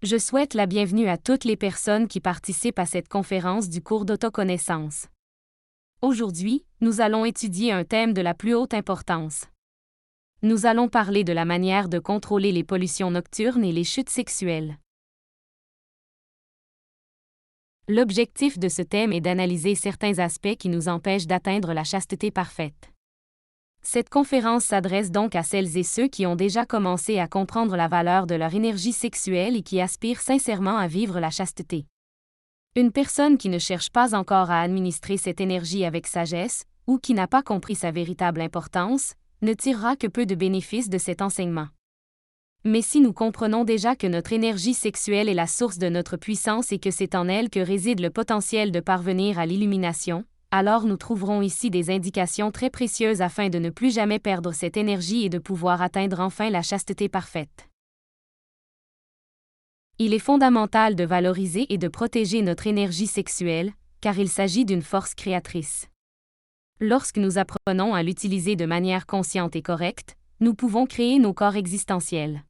Je souhaite la bienvenue à toutes les personnes qui participent à cette conférence du cours d'autoconnaissance. Aujourd'hui, nous allons étudier un thème de la plus haute importance. Nous allons parler de la manière de contrôler les pollutions nocturnes et les chutes sexuelles. L'objectif de ce thème est d'analyser certains aspects qui nous empêchent d'atteindre la chasteté parfaite. Cette conférence s'adresse donc à celles et ceux qui ont déjà commencé à comprendre la valeur de leur énergie sexuelle et qui aspirent sincèrement à vivre la chasteté. Une personne qui ne cherche pas encore à administrer cette énergie avec sagesse, ou qui n'a pas compris sa véritable importance, ne tirera que peu de bénéfices de cet enseignement. Mais si nous comprenons déjà que notre énergie sexuelle est la source de notre puissance et que c'est en elle que réside le potentiel de parvenir à l'illumination, alors nous trouverons ici des indications très précieuses afin de ne plus jamais perdre cette énergie et de pouvoir atteindre enfin la chasteté parfaite. Il est fondamental de valoriser et de protéger notre énergie sexuelle, car il s'agit d'une force créatrice. Lorsque nous apprenons à l'utiliser de manière consciente et correcte, nous pouvons créer nos corps existentiels.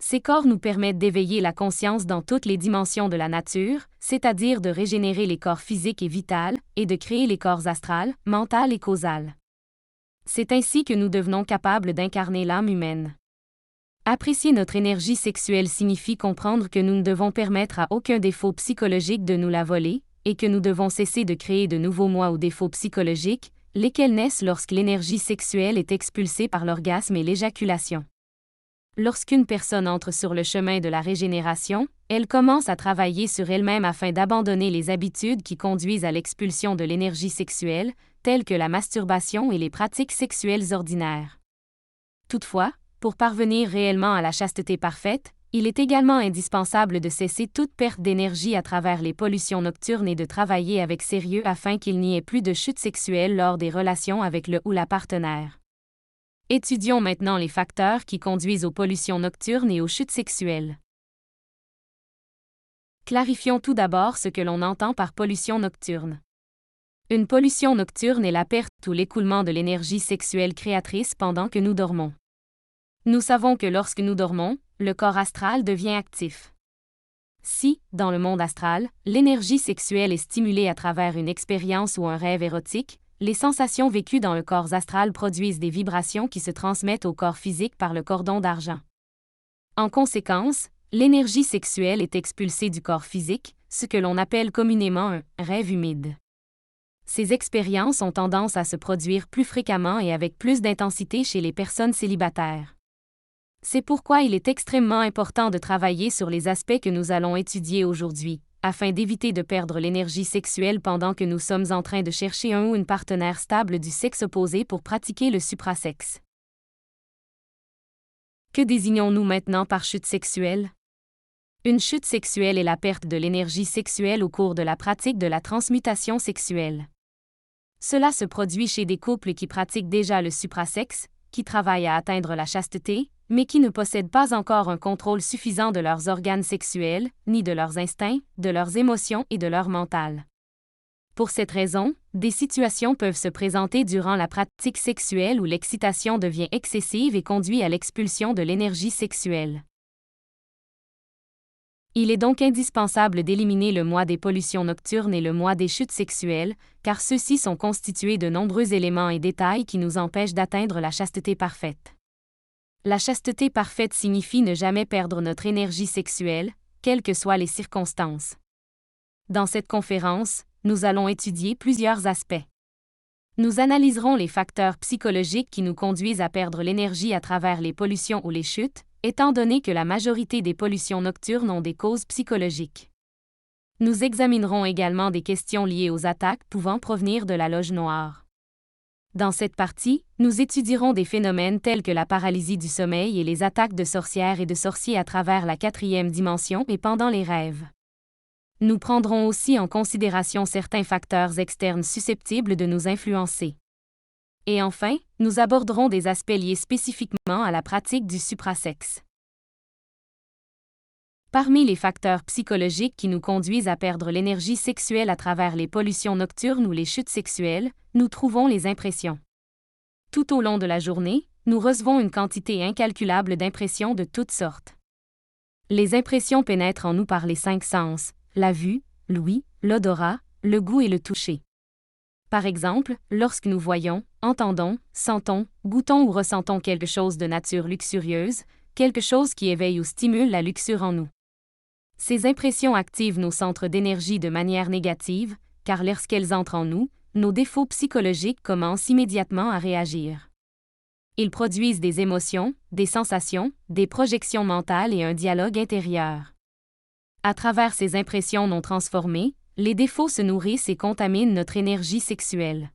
Ces corps nous permettent d'éveiller la conscience dans toutes les dimensions de la nature, c'est-à-dire de régénérer les corps physiques et vitaux, et de créer les corps astral, mental et causal. C'est ainsi que nous devenons capables d'incarner l'âme humaine. Apprécier notre énergie sexuelle signifie comprendre que nous ne devons permettre à aucun défaut psychologique de nous la voler, et que nous devons cesser de créer de nouveaux moi ou défauts psychologiques, lesquels naissent lorsque l'énergie sexuelle est expulsée par l'orgasme et l'éjaculation. Lorsqu'une personne entre sur le chemin de la régénération, elle commence à travailler sur elle-même afin d'abandonner les habitudes qui conduisent à l'expulsion de l'énergie sexuelle, telles que la masturbation et les pratiques sexuelles ordinaires. Toutefois, pour parvenir réellement à la chasteté parfaite, il est également indispensable de cesser toute perte d'énergie à travers les pollutions nocturnes et de travailler avec sérieux afin qu'il n'y ait plus de chute sexuelle lors des relations avec le ou la partenaire. Étudions maintenant les facteurs qui conduisent aux pollutions nocturnes et aux chutes sexuelles. Clarifions tout d'abord ce que l'on entend par pollution nocturne. Une pollution nocturne est la perte ou l'écoulement de l'énergie sexuelle créatrice pendant que nous dormons. Nous savons que lorsque nous dormons, le corps astral devient actif. Si, dans le monde astral, l'énergie sexuelle est stimulée à travers une expérience ou un rêve érotique, les sensations vécues dans le corps astral produisent des vibrations qui se transmettent au corps physique par le cordon d'argent. En conséquence, l'énergie sexuelle est expulsée du corps physique, ce que l'on appelle communément un rêve humide. Ces expériences ont tendance à se produire plus fréquemment et avec plus d'intensité chez les personnes célibataires. C'est pourquoi il est extrêmement important de travailler sur les aspects que nous allons étudier aujourd'hui, afin d'éviter de perdre l'énergie sexuelle pendant que nous sommes en train de chercher un ou une partenaire stable du sexe opposé pour pratiquer le suprasexe. Que désignons-nous maintenant par chute sexuelle? Une chute sexuelle est la perte de l'énergie sexuelle au cours de la pratique de la transmutation sexuelle. Cela se produit chez des couples qui pratiquent déjà le suprasexe, qui travaillent à atteindre la chasteté, mais qui ne possèdent pas encore un contrôle suffisant de leurs organes sexuels, ni de leurs instincts, de leurs émotions et de leur mental. Pour cette raison, des situations peuvent se présenter durant la pratique sexuelle où l'excitation devient excessive et conduit à l'expulsion de l'énergie sexuelle. Il est donc indispensable d'éliminer le moi des pollutions nocturnes et le moi des chutes sexuelles, car ceux-ci sont constitués de nombreux éléments et détails qui nous empêchent d'atteindre la chasteté parfaite. La chasteté parfaite signifie ne jamais perdre notre énergie sexuelle, quelles que soient les circonstances. Dans cette conférence, nous allons étudier plusieurs aspects. Nous analyserons les facteurs psychologiques qui nous conduisent à perdre l'énergie à travers les pollutions ou les chutes, étant donné que la majorité des pollutions nocturnes ont des causes psychologiques. Nous examinerons également des questions liées aux attaques pouvant provenir de la loge noire. Dans cette partie, nous étudierons des phénomènes tels que la paralysie du sommeil et les attaques de sorcières et de sorciers à travers la 4e dimension et pendant les rêves. Nous prendrons aussi en considération certains facteurs externes susceptibles de nous influencer. Et enfin, nous aborderons des aspects liés spécifiquement à la pratique du suprasexe. Parmi les facteurs psychologiques qui nous conduisent à perdre l'énergie sexuelle à travers les pollutions nocturnes ou les chutes sexuelles, nous trouvons les impressions. Tout au long de la journée, nous recevons une quantité incalculable d'impressions de toutes sortes. Les impressions pénètrent en nous par les 5 sens, la vue, l'ouïe, l'odorat, le goût et le toucher. Par exemple, lorsque nous voyons, entendons, sentons, goûtons ou ressentons quelque chose de nature luxurieuse, quelque chose qui éveille ou stimule la luxure en nous. Ces impressions activent nos centres d'énergie de manière négative, car lorsqu'elles entrent en nous, nos défauts psychologiques commencent immédiatement à réagir. Ils produisent des émotions, des sensations, des projections mentales et un dialogue intérieur. À travers ces impressions non transformées, les défauts se nourrissent et contaminent notre énergie sexuelle.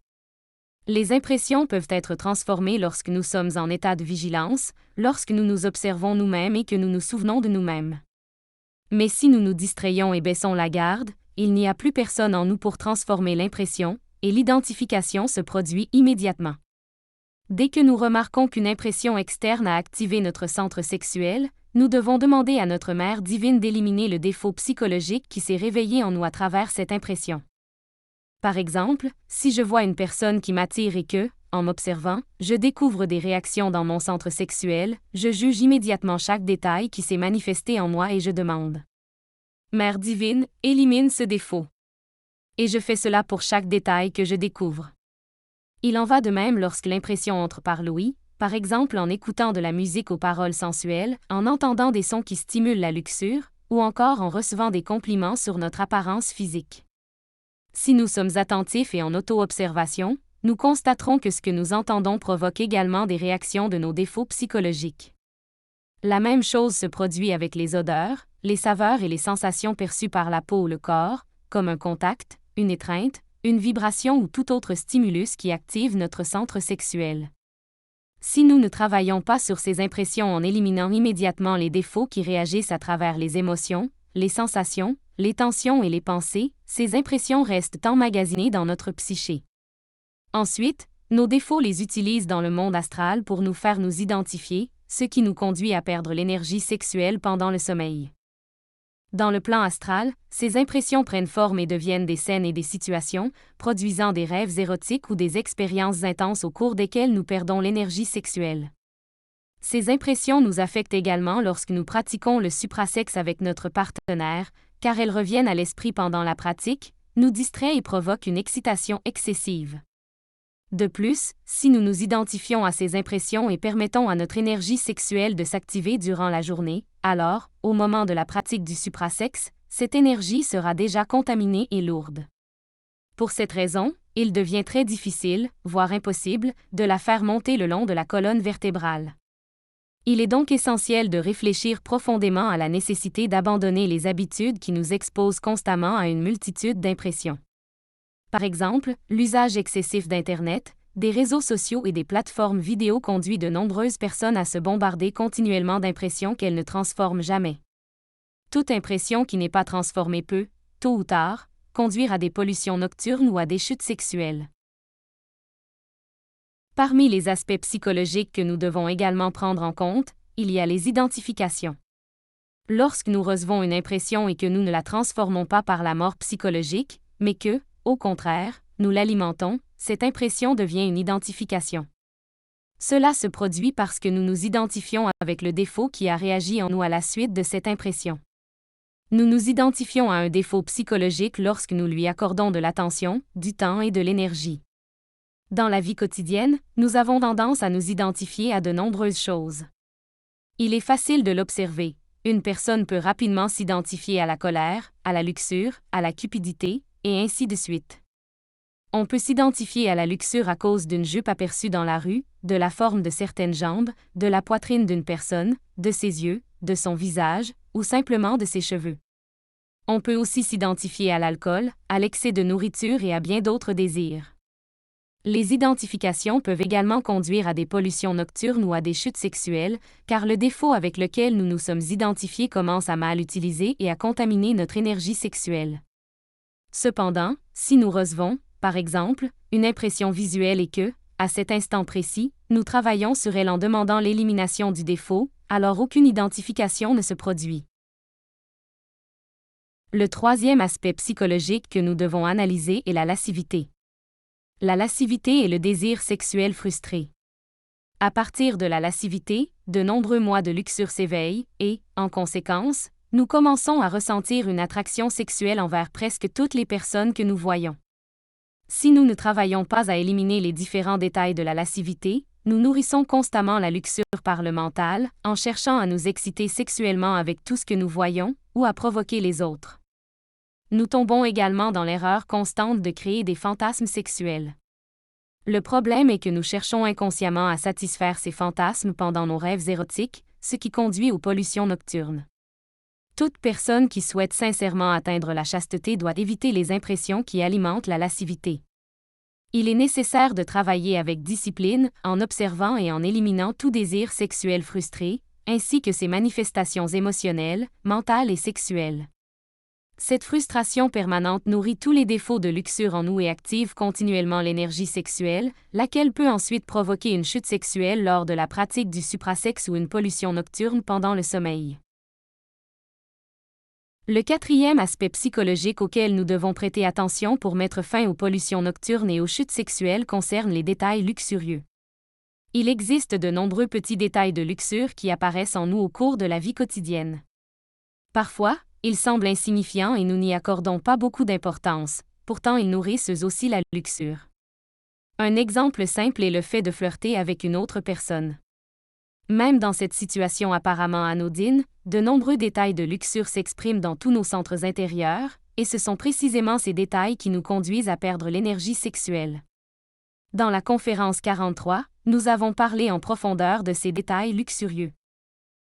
Les impressions peuvent être transformées lorsque nous sommes en état de vigilance, lorsque nous nous observons nous-mêmes et que nous nous souvenons de nous-mêmes. Mais si nous nous distrayons et baissons la garde, il n'y a plus personne en nous pour transformer l'impression, et l'identification se produit immédiatement. Dès que nous remarquons qu'une impression externe a activé notre centre sexuel, nous devons demander à notre Mère divine d'éliminer le défaut psychologique qui s'est réveillé en nous à travers cette impression. Par exemple, si je vois une personne qui m'attire et que, en m'observant, je découvre des réactions dans mon centre sexuel, je juge immédiatement chaque détail qui s'est manifesté en moi et je demande: Mère divine, élimine ce défaut. Et je fais cela pour chaque détail que je découvre. Il en va de même lorsque l'impression entre par l'ouïe, par exemple en écoutant de la musique aux paroles sensuelles, en entendant des sons qui stimulent la luxure, ou encore en recevant des compliments sur notre apparence physique. Si nous sommes attentifs et en auto-observation, nous constaterons que ce que nous entendons provoque également des réactions de nos défauts psychologiques. La même chose se produit avec les odeurs, les saveurs et les sensations perçues par la peau ou le corps, comme un contact, une étreinte, une vibration ou tout autre stimulus qui active notre centre sexuel. Si nous ne travaillons pas sur ces impressions en éliminant immédiatement les défauts qui réagissent à travers les émotions, les sensations, les tensions et les pensées, ces impressions restent emmagasinées dans notre psyché. Ensuite, nos défauts les utilisent dans le monde astral pour nous faire nous identifier, ce qui nous conduit à perdre l'énergie sexuelle pendant le sommeil. Dans le plan astral, ces impressions prennent forme et deviennent des scènes et des situations, produisant des rêves érotiques ou des expériences intenses au cours desquelles nous perdons l'énergie sexuelle. Ces impressions nous affectent également lorsque nous pratiquons le suprasexe avec notre partenaire, car elles reviennent à l'esprit pendant la pratique, nous distraient et provoquent une excitation excessive. De plus, si nous nous identifions à ces impressions et permettons à notre énergie sexuelle de s'activer durant la journée, alors, au moment de la pratique du suprasexe, cette énergie sera déjà contaminée et lourde. Pour cette raison, il devient très difficile, voire impossible, de la faire monter le long de la colonne vertébrale. Il est donc essentiel de réfléchir profondément à la nécessité d'abandonner les habitudes qui nous exposent constamment à une multitude d'impressions. Par exemple, l'usage excessif d'Internet, des réseaux sociaux et des plateformes vidéo conduit de nombreuses personnes à se bombarder continuellement d'impressions qu'elles ne transforment jamais. Toute impression qui n'est pas transformée peut, tôt ou tard, conduire à des pollutions nocturnes ou à des chutes sexuelles. Parmi les aspects psychologiques que nous devons également prendre en compte, il y a les identifications. Lorsque nous recevons une impression et que nous ne la transformons pas par la mort psychologique, mais que, au contraire, nous l'alimentons, cette impression devient une identification. Cela se produit parce que nous nous identifions avec le défaut qui a réagi en nous à la suite de cette impression. Nous nous identifions à un défaut psychologique lorsque nous lui accordons de l'attention, du temps et de l'énergie. Dans la vie quotidienne, nous avons tendance à nous identifier à de nombreuses choses. Il est facile de l'observer. Une personne peut rapidement s'identifier à la colère, à la luxure, à la cupidité, et ainsi de suite. On peut s'identifier à la luxure à cause d'une jupe aperçue dans la rue, de la forme de certaines jambes, de la poitrine d'une personne, de ses yeux, de son visage, ou simplement de ses cheveux. On peut aussi s'identifier à l'alcool, à l'excès de nourriture et à bien d'autres désirs. Les identifications peuvent également conduire à des pollutions nocturnes ou à des chutes sexuelles, car le défaut avec lequel nous nous sommes identifiés commence à mal utiliser et à contaminer notre énergie sexuelle. Cependant, si nous recevons, par exemple, une impression visuelle et que, à cet instant précis, nous travaillons sur elle en demandant l'élimination du défaut, alors aucune identification ne se produit. Le troisième aspect psychologique que nous devons analyser est la lascivité. La lascivité est le désir sexuel frustré. À partir de la lascivité, de nombreux mois de luxure s'éveillent et, en conséquence, nous commençons à ressentir une attraction sexuelle envers presque toutes les personnes que nous voyons. Si nous ne travaillons pas à éliminer les différents détails de la lascivité, nous nourrissons constamment la luxure par le mental, en cherchant à nous exciter sexuellement avec tout ce que nous voyons, ou à provoquer les autres. Nous tombons également dans l'erreur constante de créer des fantasmes sexuels. Le problème est que nous cherchons inconsciemment à satisfaire ces fantasmes pendant nos rêves érotiques, ce qui conduit aux pollutions nocturnes. Toute personne qui souhaite sincèrement atteindre la chasteté doit éviter les impressions qui alimentent la lascivité. Il est nécessaire de travailler avec discipline, en observant et en éliminant tout désir sexuel frustré, ainsi que ses manifestations émotionnelles, mentales et sexuelles. Cette frustration permanente nourrit tous les défauts de luxure en nous et active continuellement l'énergie sexuelle, laquelle peut ensuite provoquer une chute sexuelle lors de la pratique du suprasexe ou une pollution nocturne pendant le sommeil. Le quatrième aspect psychologique auquel nous devons prêter attention pour mettre fin aux pollutions nocturnes et aux chutes sexuelles concerne les détails luxurieux. Il existe de nombreux petits détails de luxure qui apparaissent en nous au cours de la vie quotidienne. Parfois, ils semblent insignifiants et nous n'y accordons pas beaucoup d'importance, pourtant ils nourrissent eux aussi la luxure. Un exemple simple est le fait de flirter avec une autre personne. Même dans cette situation apparemment anodine, de nombreux détails de luxure s'expriment dans tous nos centres intérieurs, et ce sont précisément ces détails qui nous conduisent à perdre l'énergie sexuelle. Dans la conférence 43, nous avons parlé en profondeur de ces détails luxurieux.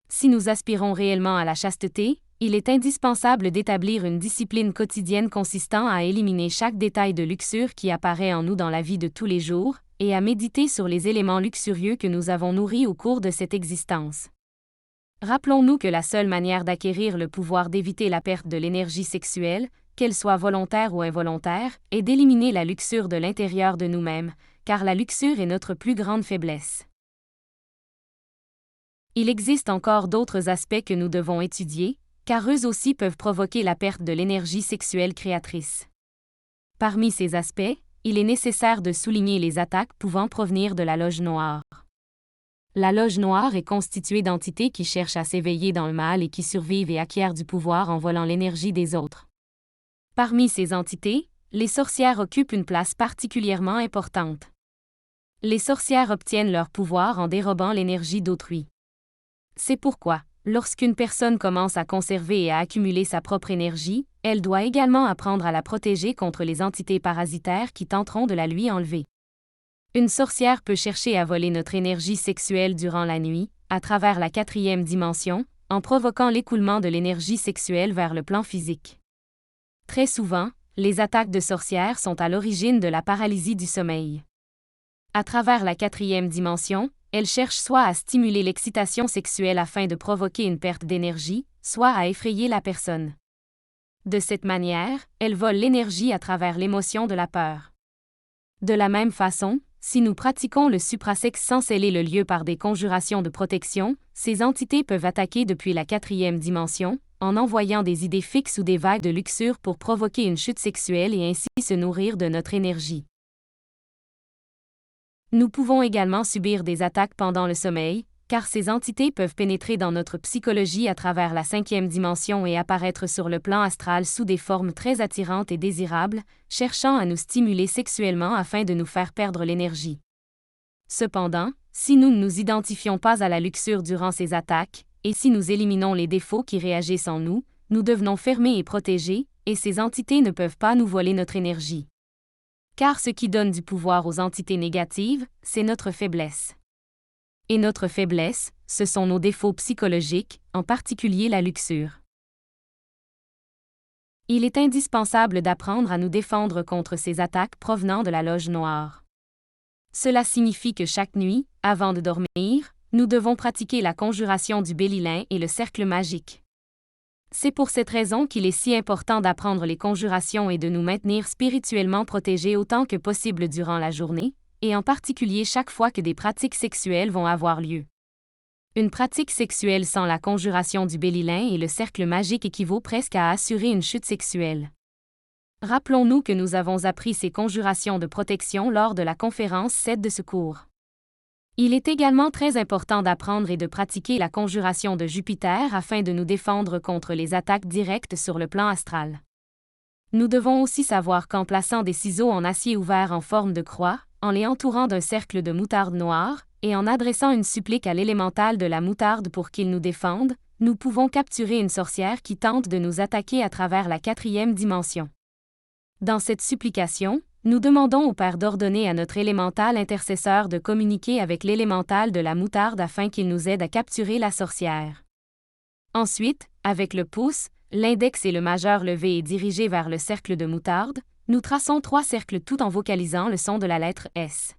Si nous aspirons réellement à la chasteté, il est indispensable d'établir une discipline quotidienne consistant à éliminer chaque détail de luxure qui apparaît en nous dans la vie de tous les jours, et à méditer sur les éléments luxurieux que nous avons nourris au cours de cette existence. Rappelons-nous que la seule manière d'acquérir le pouvoir d'éviter la perte de l'énergie sexuelle, qu'elle soit volontaire ou involontaire, est d'éliminer la luxure de l'intérieur de nous-mêmes, car la luxure est notre plus grande faiblesse. Il existe encore d'autres aspects que nous devons étudier, car eux aussi peuvent provoquer la perte de l'énergie sexuelle créatrice. Parmi ces aspects, il est nécessaire de souligner les attaques pouvant provenir de la loge noire. La loge noire est constituée d'entités qui cherchent à s'éveiller dans le mal et qui survivent et acquièrent du pouvoir en volant l'énergie des autres. Parmi ces entités, les sorcières occupent une place particulièrement importante. Les sorcières obtiennent leur pouvoir en dérobant l'énergie d'autrui. C'est pourquoi, lorsqu'une personne commence à conserver et à accumuler sa propre énergie, elle doit également apprendre à la protéger contre les entités parasitaires qui tenteront de la lui enlever. Une sorcière peut chercher à voler notre énergie sexuelle durant la nuit, à travers la 4e dimension, en provoquant l'écoulement de l'énergie sexuelle vers le plan physique. Très souvent, les attaques de sorcières sont à l'origine de la paralysie du sommeil. À travers la 4e dimension, elles cherchent soit à stimuler l'excitation sexuelle afin de provoquer une perte d'énergie, soit à effrayer la personne. De cette manière, elles volent l'énergie à travers l'émotion de la peur. De la même façon, si nous pratiquons le suprasexe sans sceller le lieu par des conjurations de protection, ces entités peuvent attaquer depuis la 4e dimension, en envoyant des idées fixes ou des vagues de luxure pour provoquer une chute sexuelle et ainsi se nourrir de notre énergie. Nous pouvons également subir des attaques pendant le sommeil, car ces entités peuvent pénétrer dans notre psychologie à travers la 5e dimension et apparaître sur le plan astral sous des formes très attirantes et désirables, cherchant à nous stimuler sexuellement afin de nous faire perdre l'énergie. Cependant, si nous ne nous identifions pas à la luxure durant ces attaques, et si nous éliminons les défauts qui réagissent en nous, nous devenons fermés et protégés, et ces entités ne peuvent pas nous voler notre énergie. Car ce qui donne du pouvoir aux entités négatives, c'est notre faiblesse. Et notre faiblesse, ce sont nos défauts psychologiques, en particulier la luxure. Il est indispensable d'apprendre à nous défendre contre ces attaques provenant de la loge noire. Cela signifie que chaque nuit, avant de dormir, nous devons pratiquer la conjuration du Bélilin et le cercle magique. C'est pour cette raison qu'il est si important d'apprendre les conjurations et de nous maintenir spirituellement protégés autant que possible durant la journée, et en particulier chaque fois que des pratiques sexuelles vont avoir lieu. Une pratique sexuelle sans la conjuration du Bélilin et le cercle magique équivaut presque à assurer une chute sexuelle. Rappelons-nous que nous avons appris ces conjurations de protection lors de la conférence 7 de ce cours. Il est également très important d'apprendre et de pratiquer la conjuration de Jupiter afin de nous défendre contre les attaques directes sur le plan astral. Nous devons aussi savoir qu'en plaçant des ciseaux en acier ouvert en forme de croix, en les entourant d'un cercle de moutarde noire, et en adressant une supplique à l'élémental de la moutarde pour qu'il nous défende, nous pouvons capturer une sorcière qui tente de nous attaquer à travers la 4e dimension. Dans cette supplication, nous demandons au Père d'ordonner à notre élémental intercesseur de communiquer avec l'élémental de la moutarde afin qu'il nous aide à capturer la sorcière. Ensuite, avec le pouce, l'index et le majeur levés et dirigés vers le cercle de moutarde, nous traçons 3 cercles tout en vocalisant le son de la lettre S.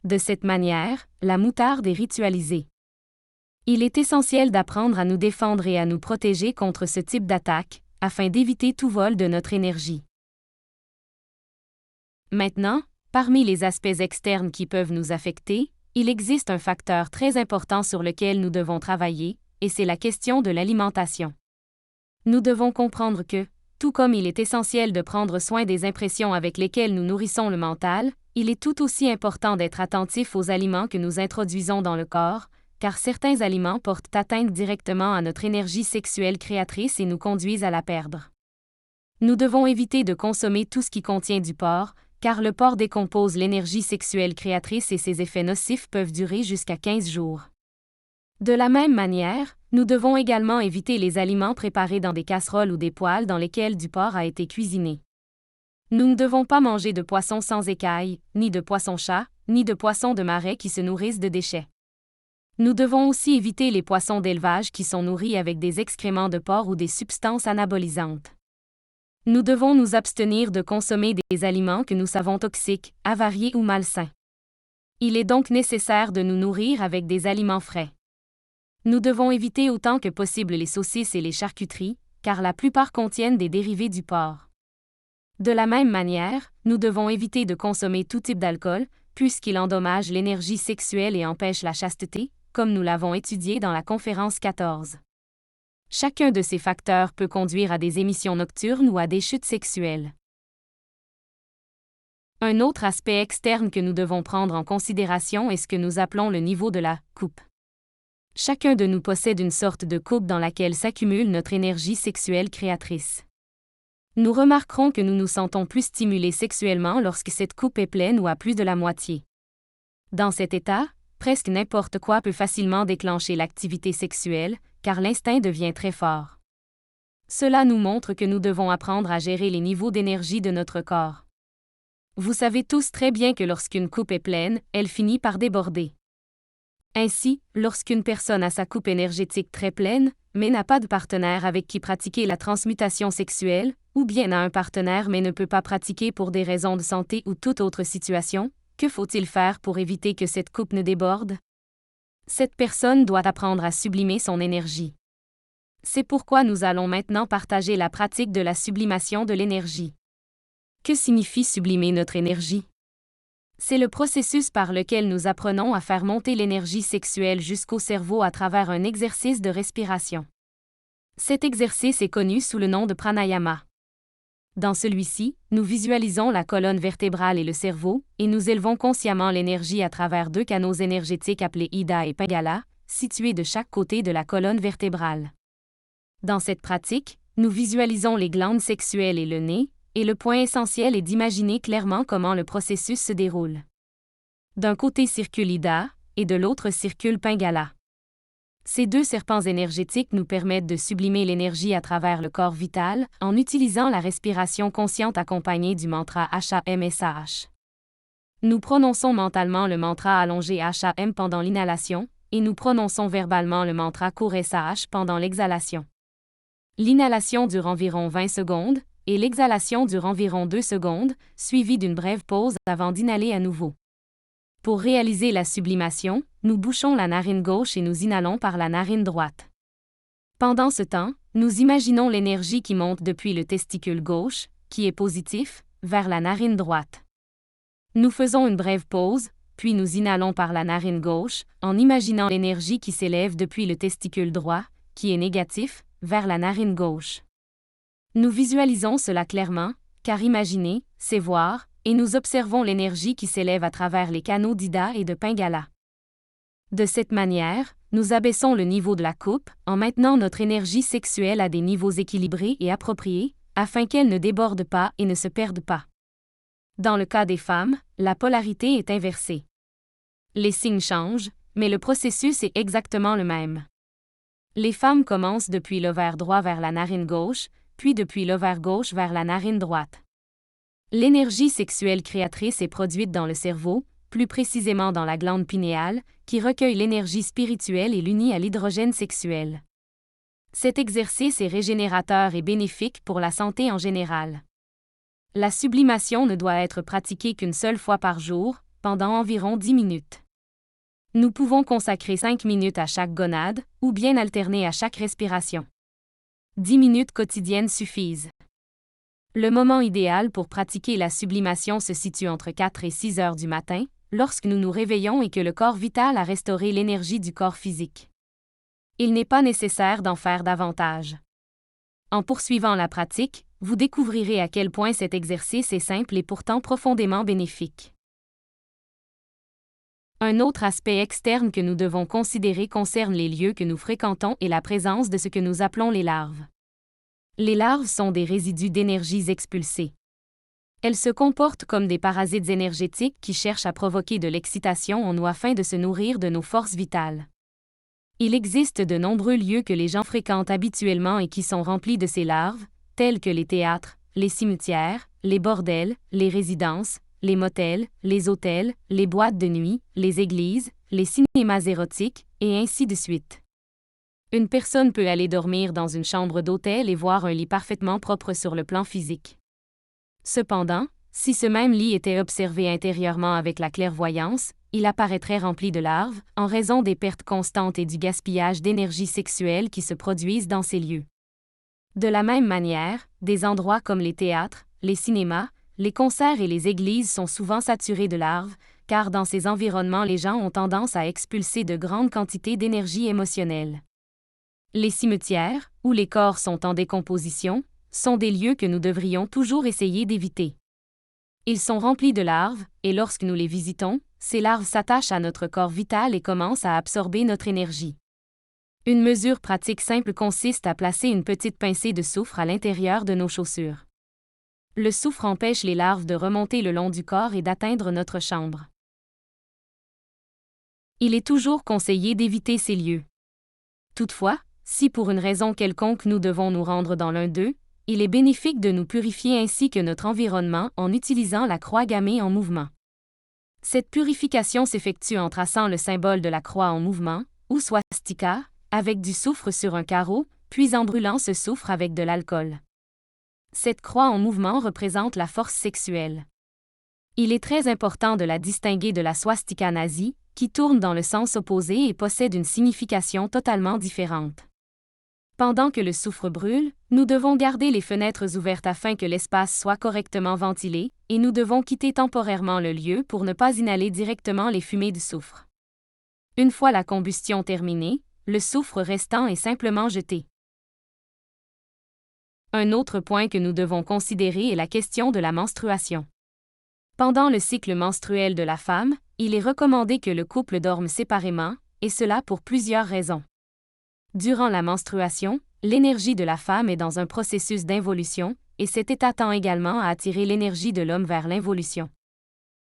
De cette manière, la moutarde est ritualisée. Il est essentiel d'apprendre à nous défendre et à nous protéger contre ce type d'attaque, afin d'éviter tout vol de notre énergie. Maintenant, parmi les aspects externes qui peuvent nous affecter, il existe un facteur très important sur lequel nous devons travailler, et c'est la question de l'alimentation. Nous devons comprendre que, tout comme il est essentiel de prendre soin des impressions avec lesquelles nous nourrissons le mental, il est tout aussi important d'être attentif aux aliments que nous introduisons dans le corps, car certains aliments portent atteinte directement à notre énergie sexuelle créatrice et nous conduisent à la perdre. Nous devons éviter de consommer tout ce qui contient du porc, car le porc décompose l'énergie sexuelle créatrice et ses effets nocifs peuvent durer jusqu'à 15 jours. De la même manière, nous devons également éviter les aliments préparés dans des casseroles ou des poêles dans lesquels du porc a été cuisiné. Nous ne devons pas manger de poissons sans écailles, ni de poissons-chats, ni de poissons de marais qui se nourrissent de déchets. Nous devons aussi éviter les poissons d'élevage qui sont nourris avec des excréments de porc ou des substances anabolisantes. Nous devons nous abstenir de consommer des aliments que nous savons toxiques, avariés ou malsains. Il est donc nécessaire de nous nourrir avec des aliments frais. Nous devons éviter autant que possible les saucisses et les charcuteries, car la plupart contiennent des dérivés du porc. De la même manière, nous devons éviter de consommer tout type d'alcool, puisqu'il endommage l'énergie sexuelle et empêche la chasteté, comme nous l'avons étudié dans la conférence 14. Chacun de ces facteurs peut conduire à des émissions nocturnes ou à des chutes sexuelles. Un autre aspect externe que nous devons prendre en considération est ce que nous appelons le niveau de la coupe. Chacun de nous possède une sorte de coupe dans laquelle s'accumule notre énergie sexuelle créatrice. Nous remarquerons que nous nous sentons plus stimulés sexuellement lorsque cette coupe est pleine ou à plus de la moitié. Dans cet état, presque n'importe quoi peut facilement déclencher l'activité sexuelle, car l'instinct devient très fort. Cela nous montre que nous devons apprendre à gérer les niveaux d'énergie de notre corps. Vous savez tous très bien que lorsqu'une coupe est pleine, elle finit par déborder. Ainsi, lorsqu'une personne a sa coupe énergétique très pleine, mais n'a pas de partenaire avec qui pratiquer la transmutation sexuelle, ou bien a un partenaire mais ne peut pas pratiquer pour des raisons de santé ou toute autre situation, que faut-il faire pour éviter que cette coupe ne déborde? Cette personne doit apprendre à sublimer son énergie. C'est pourquoi nous allons maintenant partager la pratique de la sublimation de l'énergie. Que signifie sublimer notre énergie? C'est le processus par lequel nous apprenons à faire monter l'énergie sexuelle jusqu'au cerveau à travers un exercice de respiration. Cet exercice est connu sous le nom de pranayama. Dans celui-ci, nous visualisons la colonne vertébrale et le cerveau, et nous élevons consciemment l'énergie à travers 2 canaux énergétiques appelés Ida et Pingala, situés de chaque côté de la colonne vertébrale. Dans cette pratique, nous visualisons les glandes sexuelles et le nez, et le point essentiel est d'imaginer clairement comment le processus se déroule. D'un côté circule Ida, et de l'autre circule Pingala. Ces 2 serpents énergétiques nous permettent de sublimer l'énergie à travers le corps vital en utilisant la respiration consciente accompagnée du mantra HAM-SAH. Nous prononçons mentalement le mantra allongé HAM pendant l'inhalation, et nous prononçons verbalement le mantra court SAH pendant l'exhalation. L'inhalation dure environ 20 secondes, et l'exhalation dure environ 2 secondes, suivie d'une brève pause avant d'inhaler à nouveau. Pour réaliser la sublimation, nous bouchons la narine gauche et nous inhalons par la narine droite. Pendant ce temps, nous imaginons l'énergie qui monte depuis le testicule gauche, qui est positif, vers la narine droite. Nous faisons une brève pause, puis nous inhalons par la narine gauche, en imaginant l'énergie qui s'élève depuis le testicule droit, qui est négatif, vers la narine gauche. Nous visualisons cela clairement, car imaginer, c'est voir, et nous observons l'énergie qui s'élève à travers les canaux d'Ida et de Pingala. De cette manière, nous abaissons le niveau de la coupe en maintenant notre énergie sexuelle à des niveaux équilibrés et appropriés, afin qu'elle ne déborde pas et ne se perde pas. Dans le cas des femmes, la polarité est inversée. Les signes changent, mais le processus est exactement le même. Les femmes commencent depuis l'ovaire droit vers la narine gauche, puis depuis l'ovaire gauche vers la narine droite. L'énergie sexuelle créatrice est produite dans le cerveau, plus précisément dans la glande pinéale, qui recueille l'énergie spirituelle et l'unit à l'hydrogène sexuel. Cet exercice est régénérateur et bénéfique pour la santé en général. La sublimation ne doit être pratiquée qu'une seule fois par jour, pendant environ 10 minutes. Nous pouvons consacrer 5 minutes à chaque gonade, ou bien alterner à chaque respiration. 10 minutes quotidiennes suffisent. Le moment idéal pour pratiquer la sublimation se situe entre 4 et 6 heures du matin, lorsque nous nous réveillons et que le corps vital a restauré l'énergie du corps physique. Il n'est pas nécessaire d'en faire davantage. En poursuivant la pratique, vous découvrirez à quel point cet exercice est simple et pourtant profondément bénéfique. Un autre aspect externe que nous devons considérer concerne les lieux que nous fréquentons et la présence de ce que nous appelons les larves. Les larves sont des résidus d'énergies expulsées. Elles se comportent comme des parasites énergétiques qui cherchent à provoquer de l'excitation en nous afin de se nourrir de nos forces vitales. Il existe de nombreux lieux que les gens fréquentent habituellement et qui sont remplis de ces larves, tels que les théâtres, les cimetières, les bordels, les résidences, les motels, les hôtels, les boîtes de nuit, les églises, les cinémas érotiques, et ainsi de suite. Une personne peut aller dormir dans une chambre d'hôtel et voir un lit parfaitement propre sur le plan physique. Cependant, si ce même lit était observé intérieurement avec la clairvoyance, il apparaîtrait rempli de larves, en raison des pertes constantes et du gaspillage d'énergie sexuelle qui se produisent dans ces lieux. De la même manière, des endroits comme les théâtres, les cinémas, les concerts et les églises sont souvent saturés de larves, car dans ces environnements les gens ont tendance à expulser de grandes quantités d'énergie émotionnelle. Les cimetières, où les corps sont en décomposition, sont des lieux que nous devrions toujours essayer d'éviter. Ils sont remplis de larves, et lorsque nous les visitons, ces larves s'attachent à notre corps vital et commencent à absorber notre énergie. Une mesure pratique simple consiste à placer une petite pincée de soufre à l'intérieur de nos chaussures. Le soufre empêche les larves de remonter le long du corps et d'atteindre notre chambre. Il est toujours conseillé d'éviter ces lieux. Toutefois, si pour une raison quelconque nous devons nous rendre dans l'un d'eux, il est bénéfique de nous purifier ainsi que notre environnement en utilisant la croix gammée en mouvement. Cette purification s'effectue en traçant le symbole de la croix en mouvement, ou swastika, avec du soufre sur un carreau, puis en brûlant ce soufre avec de l'alcool. Cette croix en mouvement représente la force sexuelle. Il est très important de la distinguer de la swastika nazie, qui tourne dans le sens opposé et possède une signification totalement différente. Pendant que le soufre brûle, nous devons garder les fenêtres ouvertes afin que l'espace soit correctement ventilé, et nous devons quitter temporairement le lieu pour ne pas inhaler directement les fumées du soufre. Une fois la combustion terminée, le soufre restant est simplement jeté. Un autre point que nous devons considérer est la question de la menstruation. Pendant le cycle menstruel de la femme, il est recommandé que le couple dorme séparément, et cela pour plusieurs raisons. Durant la menstruation, l'énergie de la femme est dans un processus d'involution, et cet état tend également à attirer l'énergie de l'homme vers l'involution.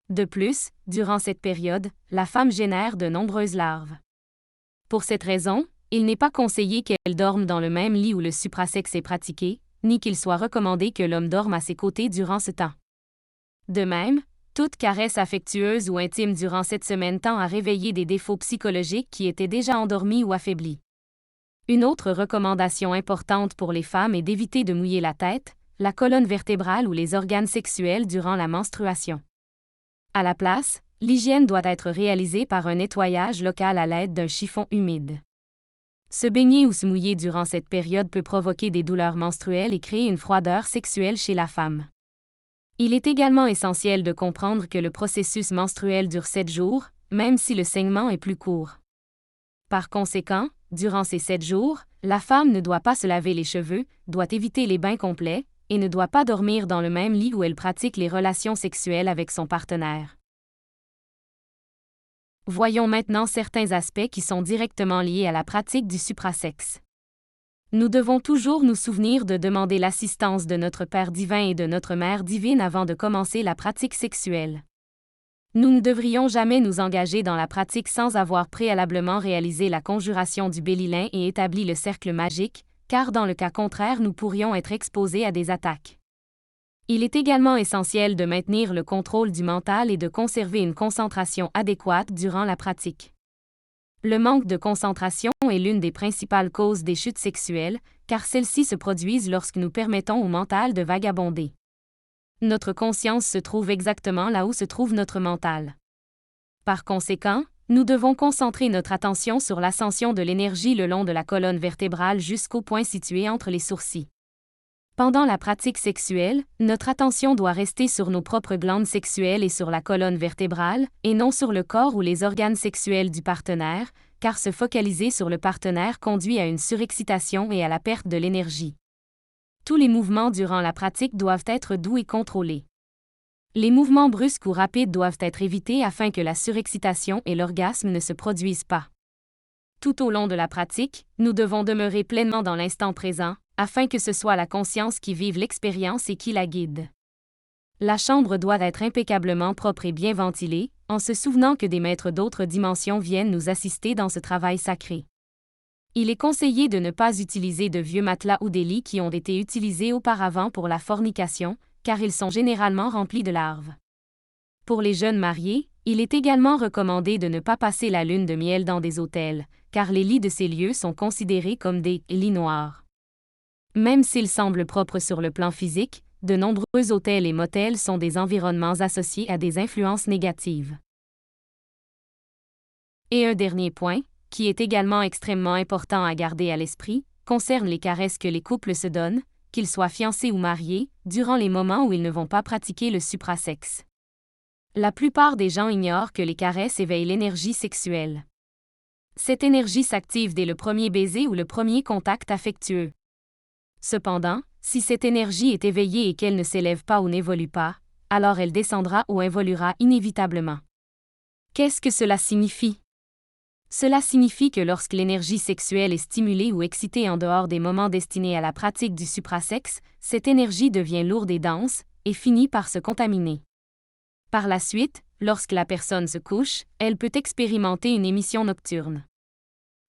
De plus, durant cette période, la femme génère de nombreuses larves. Pour cette raison, il n'est pas conseillé qu'elle dorme dans le même lit où le suprasexe est pratiqué, ni qu'il soit recommandé que l'homme dorme à ses côtés durant ce temps. De même, toute caresse affectueuse ou intime durant cette semaine tend à réveiller des défauts psychologiques qui étaient déjà endormis ou affaiblis. Une autre recommandation importante pour les femmes est d'éviter de mouiller la tête, la colonne vertébrale ou les organes sexuels durant la menstruation. À la place, l'hygiène doit être réalisée par un nettoyage local à l'aide d'un chiffon humide. Se baigner ou se mouiller durant cette période peut provoquer des douleurs menstruelles et créer une froideur sexuelle chez la femme. Il est également essentiel de comprendre que le processus menstruel dure 7 jours, même si le saignement est plus court. Par conséquent, durant ces 7 jours, la femme ne doit pas se laver les cheveux, doit éviter les bains complets, et ne doit pas dormir dans le même lit où elle pratique les relations sexuelles avec son partenaire. voyons maintenant certains aspects qui sont directement liés à la pratique du suprasexe. Nous devons toujours nous souvenir de demander l'assistance de notre Père divin et de notre Mère divine avant de commencer la pratique sexuelle. Nous ne devrions jamais nous engager dans la pratique sans avoir préalablement réalisé la conjuration du Bélilin et établi le cercle magique, car dans le cas contraire nous pourrions être exposés à des attaques. Il est également essentiel de maintenir le contrôle du mental et de conserver une concentration adéquate durant la pratique. Le manque de concentration est l'une des principales causes des chutes sexuelles, car celles-ci se produisent lorsque nous permettons au mental de vagabonder. Notre conscience se trouve exactement là où se trouve notre mental. Par conséquent, nous devons concentrer notre attention sur l'ascension de l'énergie le long de la colonne vertébrale jusqu'au point situé entre les sourcils. Pendant la pratique sexuelle, notre attention doit rester sur nos propres glandes sexuelles et sur la colonne vertébrale, et non sur le corps ou les organes sexuels du partenaire, car se focaliser sur le partenaire conduit à une surexcitation et à la perte de l'énergie. Tous les mouvements durant la pratique doivent être doux et contrôlés. Les mouvements brusques ou rapides doivent être évités afin que la surexcitation et l'orgasme ne se produisent pas. Tout au long de la pratique, nous devons demeurer pleinement dans l'instant présent, afin que ce soit la conscience qui vive l'expérience et qui la guide. La chambre doit être impeccablement propre et bien ventilée, en se souvenant que des maîtres d'autres dimensions viennent nous assister dans ce travail sacré. Il est conseillé de ne pas utiliser de vieux matelas ou des lits qui ont été utilisés auparavant pour la fornication, car ils sont généralement remplis de larves. Pour les jeunes mariés, il est également recommandé de ne pas passer la lune de miel dans des hôtels, car les lits de ces lieux sont considérés comme des lits noirs. Même s'ils semblent propres sur le plan physique, de nombreux hôtels et motels sont des environnements associés à des influences négatives. Et un dernier point, qui est également extrêmement important à garder à l'esprit, concerne les caresses que les couples se donnent, qu'ils soient fiancés ou mariés, durant les moments où ils ne vont pas pratiquer le suprasexe. La plupart des gens ignorent que les caresses éveillent l'énergie sexuelle. Cette énergie s'active dès le premier baiser ou le premier contact affectueux. Cependant, si cette énergie est éveillée et qu'elle ne s'élève pas ou n'évolue pas, alors elle descendra ou involuera inévitablement. Qu'est-ce que cela signifie? Cela signifie que lorsque l'énergie sexuelle est stimulée ou excitée en dehors des moments destinés à la pratique du suprasexe, cette énergie devient lourde et dense, et finit par se contaminer. Par la suite, lorsque la personne se couche, elle peut expérimenter une émission nocturne.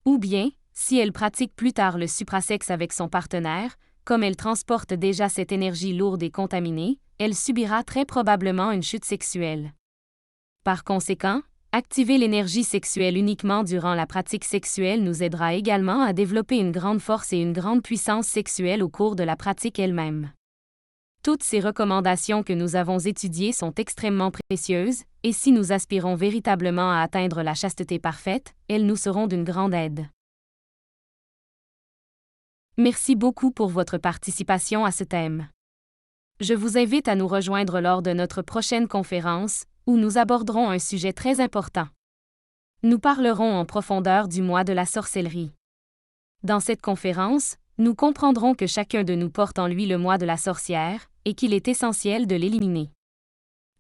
Ou bien, si elle pratique plus tard le suprasexe avec son partenaire, comme elle transporte déjà cette énergie lourde et contaminée, elle subira très probablement une chute sexuelle. Par conséquent, activer l'énergie sexuelle uniquement durant la pratique sexuelle nous aidera également à développer une grande force et une grande puissance sexuelle au cours de la pratique elle-même. Toutes ces recommandations que nous avons étudiées sont extrêmement précieuses, et si nous aspirons véritablement à atteindre la chasteté parfaite, elles nous seront d'une grande aide. Merci beaucoup pour votre participation à ce thème. Je vous invite à nous rejoindre lors de notre prochaine conférence, où nous aborderons un sujet très important. Nous parlerons en profondeur du mois de la sorcellerie. Dans cette conférence, nous comprendrons que chacun de nous porte en lui le mois de la sorcière, et qu'il est essentiel de l'éliminer.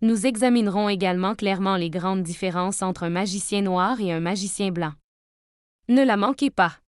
Nous examinerons également clairement les grandes différences entre un magicien noir et un magicien blanc. Ne la manquez pas!